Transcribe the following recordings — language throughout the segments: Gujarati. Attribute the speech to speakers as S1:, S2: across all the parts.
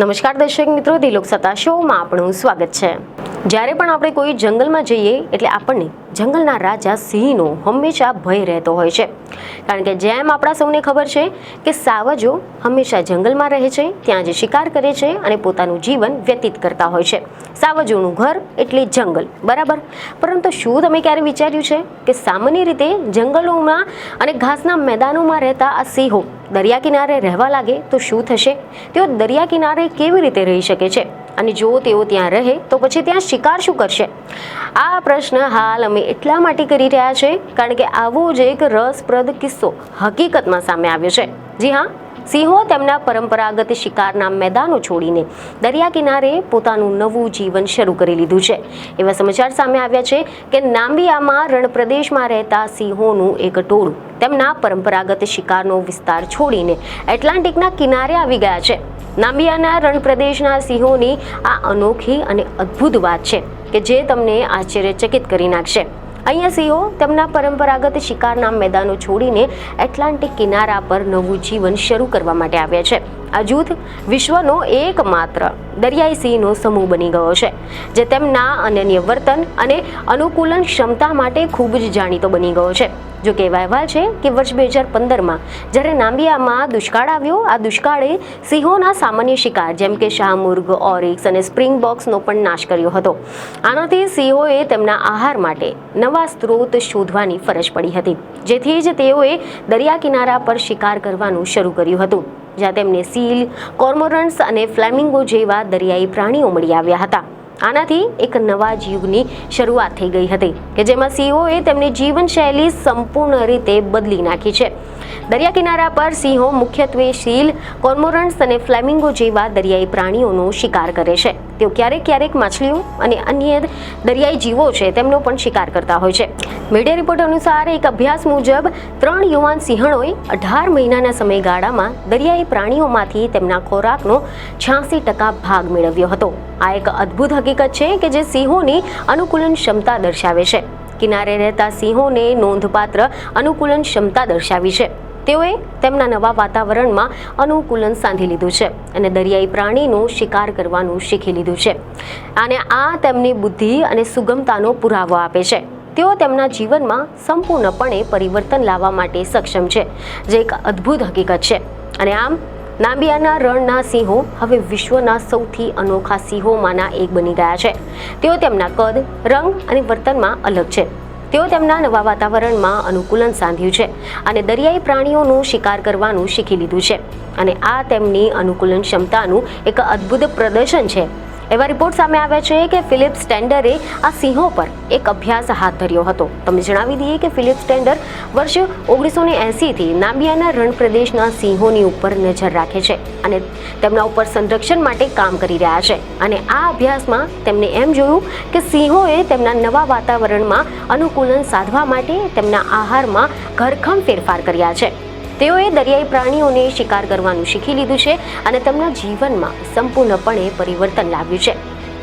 S1: નમસ્કાર દર્શક મિત્રો, દિલોક સત્તા શોમાં આપણું સ્વાગત છે। જ્યારે પણ આપણે કોઈ જંગલમાં જઈએ એટલે આપણને જંગલના રાજા સિંહનો હંમેશા ભય રહેતો હોય છે, કારણ કે જેમ આપણા સૌને ખબર છે કે સાવજો હંમેશા જંગલમાં રહે છે, ત્યાં જ શિકાર કરે છે અને પોતાનું જીવન વ્યતીત કરતા હોય છે। સાવજોનું ઘર એટલે જંગલ, બરાબર? પરંતુ શું તમે ક્યારે વિચાર્યું છે કે સામાન્ય રીતે જંગલોમાં અને ઘાસના મેદાનોમાં રહેતા આ સિંહો દરિયા કિનારે રહેવા લાગે તો શું થશે? તેઓ દરિયા કિનારે કેવી રીતે રહી શકે છે? અને જો તેઓ ત્યાં રહે તો પછી ત્યાં શિકાર શું કરશે? આ પ્રશ્ન હાલ અમે એટલા માટે કરી રહ્યા છે કારણ કે આવો જ એક રસપ્રદ કિસ્સો હકીકતમાં સામે આવ્યો છે। જી હા, સિંહો તેમના પરંપરાગત શિકારના મેદાનો છોડીને દરિયા કિનારે પોતાનું નવું જીવન શરૂ કરી લીધું છે। એવા સમાચાર સામે આવ્યા છે કે નામિબિયામાં રણપ્રદેશમાં રહેતા સિંહોનું એક ટોળું તેમના પરંપરાગત શિકારનો વિસ્તાર છોડીને એટલાન્ટિકના કિનારે આવી ગયા છે। નામિબિયાના રણપ્રદેશના સિંહોની આ અનોખી અને અદ્ભુત વાત છે કે જે તમને આશ્ચર્યચકિત કરી નાખશે। અહીંયા સિંહો તેમના પરંપરાગત શિકારના મેદાનો છોડીને એટલાન્ટિક કિનારા પર નવું જીવન શરૂ કરવા માટે આવ્યા છે। આ જૂથ વિશ્વનો એકમાત્ર દરિયાઈ સિંહનો સમૂહ બની ગયો છે, જે તેમના અનન્ય વર્તન અને અનુકૂલન ક્ષમતા માટે ખૂબ જ જાણીતો બની ગયો છે। જો કે એવા અહેવાલ છે કે વર્ષ 2015માં જ્યારે નામિબિયામાં દુષ્કાળ આવ્યો, આ દુષ્કાળે સિંહોના સામાન્ય શિકાર જેમ કે શાહમૃગ, ઓરિક્સ અને સ્પ્રિંગબોક્સનો પણ નાશ કર્યો હતો। આનાથી સિંહોએ તેમના આહાર માટે નવા સ્ત્રોત શોધવાની ફરજ પડી હતી, જેથી જ તેઓએ દરિયા કિનારા પર શિકાર કરવાનું શરૂ કર્યું હતું, જ્યાં તેમને સીલ, કોર્મોરન્ટ્સ અને ફ્લેમિંગો જેવા દરિયાઈ પ્રાણીઓ મળી આવ્યા હતા। આનાથી એક નવા યુગની શરૂઆત થઈ ગઈ હતી કે જેમાં સિંહોએ તેમની જીવનશૈલી સંપૂર્ણ રીતે બદલી નાખી છે। દરિયા કિનારા પર સિંહો મુખ્યત્વે સીલ, કોર્મોરન્ટ્સ અને ફ્લેમિંગો જેવા દરિયાઈ પ્રાણીઓનો શિકાર કરે છે। તેઓ ક્યારેક ક્યારેક માછલીઓ અને અન્ય દરિયાઈ જીવો છે તેમનો પણ શિકાર કરતા હોય છે। મીડિયા રિપોર્ટ અનુસાર એક અભ્યાસ મુજબ 3 યુવાન સિંહણોએ 18 મહિનાના સમયગાળામાં દરિયાઈ પ્રાણીઓમાંથી તેમના ખોરાકનો 86% ભાગ મેળવ્યો હતો। આ એક અદ્ભુત હકીકત છે કે જે સિંહોની અનુકૂલન ક્ષમતા દર્શાવે છે। કિનારે રહેતા સિંહોને નોંધપાત્ર અનુકૂલન ક્ષમતા દર્શાવી છે। તેઓએ તેમના નવા વાતાવરણમાં અનુકૂલન સાધી લીધું છે અને દરિયાઈ પ્રાણીનો શિકાર કરવાનું શીખી લીધું છે, અને આ તેમની બુદ્ધિ અને સુગમતાનો પુરાવો આપે છે। તેઓ તેમના જીવનમાં સંપૂર્ણપણે પરિવર્તન લાવવા માટે સક્ષમ છે, જે એક અદ્ભુત હકીકત છે। અને આમ નામિબિયાના રણના સિંહો હવે વિશ્વના સૌથી અનોખા સિંહોમાંના એક બની ગયા છે। તેઓ તેમના કદ, રંગ અને વર્તનમાં અલગ છે। તેઓ તેમના નવા વાતાવરણમાં અનુકૂલન સાધ્યું છે અને દરિયાઈ પ્રાણીઓનો શિકાર કરવાનું શીખી લીધું છે, અને આ તેમની અનુકૂલન ક્ષમતાનું એક અદ્ભુત પ્રદર્શન છે। એવા રિપોર્ટ સામે આવ્યા છે કે ફિલિપ સ્ટેન્ડરે આ સિંહો પર એક અભ્યાસ હાથ ધર્યો હતો। તમને જણાવી દઈએ કે ફિલિપ સ્ટેન્ડર વર્ષ 1980થી નામિબિયાના રણપ્રદેશના સિંહોની ઉપર નજર રાખે છે અને તેમના ઉપર સંરક્ષણ માટે કામ કરી રહ્યા છે। અને આ અભ્યાસમાં તેમણે એમ જોયું કે સિંહોએ તેમના નવા વાતાવરણમાં અનુકૂલન સાધવા માટે તેમના આહારમાં ઘરખમ ફેરફાર કર્યા છે। તેઓએ દરિયાઈ પ્રાણીઓને શિકાર કરવાનું શીખી લીધું છે અને તેમના જીવનમાં સંપૂર્ણપણે પરિવર્તન લાવ્યું છે।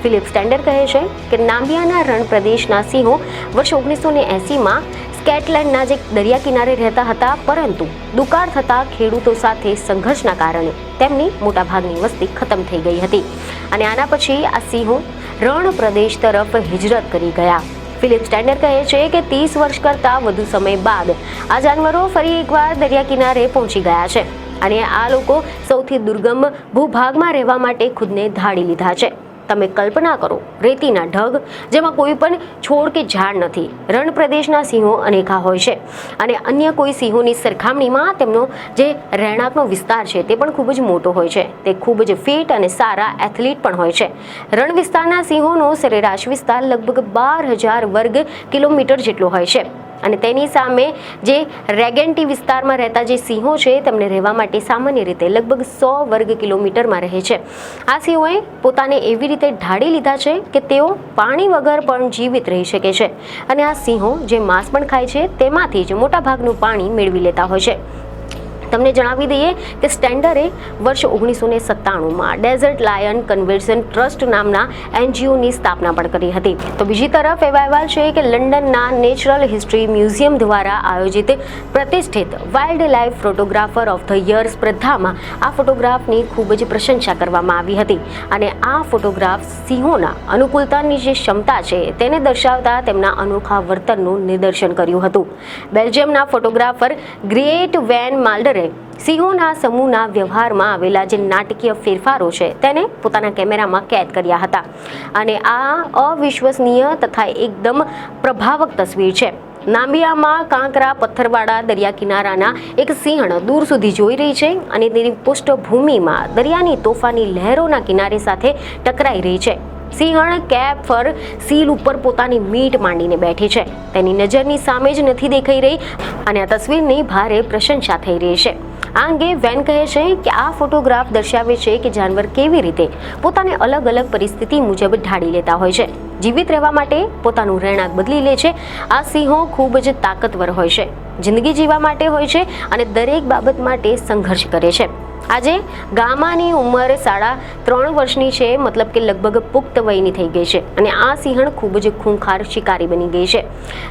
S1: ફિલિપ સ્ટેન્ડર કહે છે કે નામિબિયાના રણપ્રદેશના સિંહો વર્ષ 1980માં સ્કોટલેન્ડના જે દરિયા કિનારે રહેતા હતા, પરંતુ દુકાળ થતા ખેડૂતો સાથે સંઘર્ષના કારણે તેમની મોટાભાગની વસ્તી ખતમ થઈ ગઈ હતી, અને આના પછી આ સિંહો રણ પ્રદેશ તરફ હિજરત કરી ગયા। ફિલિપ સ્ટેન્ડર કહે છે કે 30 વર્ષ કરતાં વધુ સમય બાદ આ જાનવરો ફરી એકવાર દરિયા કિનારે પહોંચી ગયા છે, અને આ લોકો સૌથી દુર્ગમ ભૂભાગમાં રહેવા માટે ખુદને ઢાળી લીધા છે। તમે કલ્પના કરો, રેતીના ઢગ જેમાં કોઈ પણ છોડ કે ઝાડ નથી। રણપ્રદેશના સિંહો અનેકા હોય છે, અને અન્ય કોઈ સિંહોની સરખામણીમાં તેમનો જે રહેણાંકનો વિસ્તાર છે તે પણ ખૂબ જ મોટો હોય છે। તે ખૂબ જ ફિટ અને સારા એથ્લીટ પણ હોય છે। રણ વિસ્તારના સિંહોનો સરેરાશ વિસ્તાર લગભગ 12,000 વર્ગ કિલોમીટર જેટલો હોય છે, અને તેની સામે જે રેગેન્ટી વિસ્તારમાં રહેતા જે સિંહો છે તેમને રહેવા માટે સામાન્ય રીતે લગભગ 100 વર્ગ કિલોમીટરમાં રહે છે। આ સિંહોએ પોતાને એવી રીતે ઢાળી લીધા છે કે તેઓ પાણી વગર પણ જીવિત રહી શકે છે, અને આ સિંહો જે માંસ પણ ખાય છે તેમાંથી જ મોટાભાગનું પાણી મેળવી લેતા હોય છે। તમને જણાવી દઈએ કે સ્ટેન્ડરે વર્ષ 1997માં ડેઝર્ટ લાયન કન્ઝર્વેશન ટ્રસ્ટ નામના NGOની સ્થાપના પણ કરી હતી. તો બીજી તરફ એવા અહેવાલ છે કે લંડનના નેચરલ હિસ્ટ્રી મ્યુઝિયમ દ્વારા આયોજિત પ્રતિષ્ઠિત wild life photographer of the year સ્પર્ધામાં આ ફોટોગ્રાફની ખૂબ જ પ્રશંસા કરવામાં આવી હતી અને આ ફોટોગ્રાફ સિંહોના અનુકૂળતાની જે ક્ષમતા છે તેને દર્શાવતા તેમના અનોખા વર્તનનું નિદર્શન કર્યું હતું. બેલ્જિયમના ફોટોગ્રાફર ગ્રેટ વેન માલ્ડર સિંહોના સમૂહના વ્યવહારમાં આવેલા જે નાટકીય ફેરફારો છે તેને પોતાના કેમેરામાં કેદ કર્યા હતા અને આ અવિશ્વસનીય તથા એકદમ પ્રભાવક તસવીર છે. નામિબિયામાં કાંકરા પથ્થરવાળા દરિયા કિનારાના એક સિંહણ દૂર સુધી જોઈ રહી છે અને તેની પૃષ્ઠભૂમિમાં દરિયાની તોફાની લહેરોના કિનારે સાથે ટકરાઈ રહી છે. સિંહણ કેપ પર સીલ ઉપર પોતાની મીટ માંડીને બેઠી છે. તેની નજરની સામે જ નથી દેખાઈ રહી અને આ તસવીરની ભારે પ્રશંસા થઈ રહી છે. આ અંગે વેન કહે છે કે આ ફોટોગ્રાફ દર્શાવે છે કે જાનવર કેવી રીતે પોતાને અલગ અલગ પરિસ્થિતિ મુજબ ઢાળી લેતા હોય છે, જીવિત રહેવા માટે પોતાનું રહેણાંક બદલી લે છે. આ સિંહો ખૂબ જ તાકતવર હોય છે, જિંદગી જીવવા માટે હોય છે અને દરેક બાબત માટે સંઘર્ષ કરે છે. આજે ગામાની ઉંમર 3.5 વર્ષની છે, મતલબ કે લગભગ પુખ્ત વયની થઈ ગઈ છે અને આ સિંહણ ખૂબ જ ખૂંખાર શિકારી બની ગઈ છે.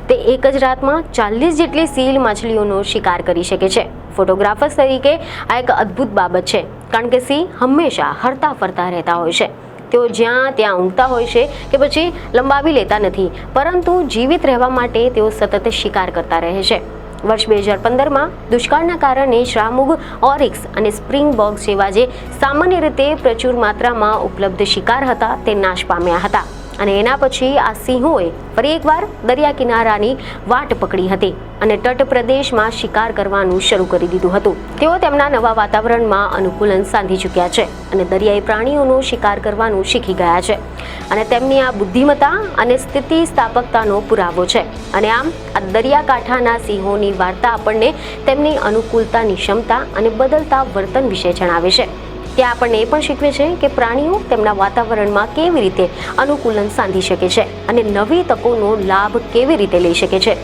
S1: તે એક જ રાતમાં 40 જેટલી સીલ માછલીઓનો શિકાર કરી શકે છે. ફોટોગ્રાફર્સ તરીકે આ એક અદ્ભુત બાબત છે કારણ કે સિંહ હંમેશા હરતા ફરતા રહેતા હોય છે. તેઓ જ્યાં ત્યાં ઊંઘતા હોય છે કે પછી લંબાવી લેતા નથી, પરંતુ જીવિત રહેવા માટે તેઓ સતત શિકાર કરતા રહે છે. વર્ષ 2015માં દુષ્કાળના કારણે શ્રામુગ, ઓરિક્સ અને સ્પ્રિંગબોક જેવા જે સામાન્ય રીતે પ્રચુર માત્રામાં ઉપલબ્ધ શિકાર હતા તે નાશ પામ્યા હતા અને એના પછી આ સિંહોએ ફરી એકવાર દરિયા કિનારાની વાટ પકડી હતી અને તટ પ્રદેશમાં શિકાર કરવાનું શરૂ કરી દીધું હતું. તેઓ તેમના નવા વાતાવરણમાં અનુકૂલન સાધી ચૂક્યા છે અને દરિયાઈ પ્રાણીઓનો શિકાર કરવાનું શીખી ગયા છે અને તેમની આ બુદ્ધિમત્તા અને સ્થિતિસ્થાપકતાનો પુરાવો છે. અને આમ આ દરિયાકાંઠાના સિંહોની વાર્તા આપણને તેમની અનુકૂળતાની ક્ષમતા અને બદલતા વર્તન વિશે જણાવે છે. તે આપણને એ પણ શીખવે છે કે પ્રાણીઓ તેમના વાતાવરણમાં કેવી રીતે અનુકૂલન સાધી શકે છે અને નવી તકોનો લાભ કેવી રીતે લઈ શકે છે.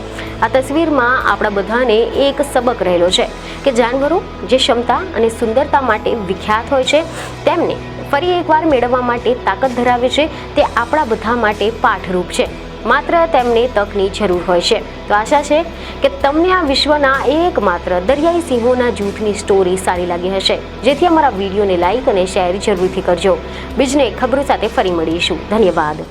S1: આ તસવીરમાં આપણા બધાને એક સબક રહેલો છે કે જાનવરો જે ક્ષમતા અને સુંદરતા માટે વિખ્યાત હોય છે તેમને ફરી એકવાર મેળવવા માટે તાકાત ધરાવે છે. તે આપણા બધા માટે પાઠરૂપ છે. માત્ર તેમને તકની જરૂર હોય છે. તો આશા છે કે તમને આ વિશ્વના એકમાત્ર દરિયાઈ સિંહોના જૂથની સ્ટોરી સારી લાગી હશે, જેથી અમારા વિડીયોને લાઇક અને શેર જરૂરથી કરજો. બીજને ખબરો સાથે ફરી મળીશું. ધન્યવાદ.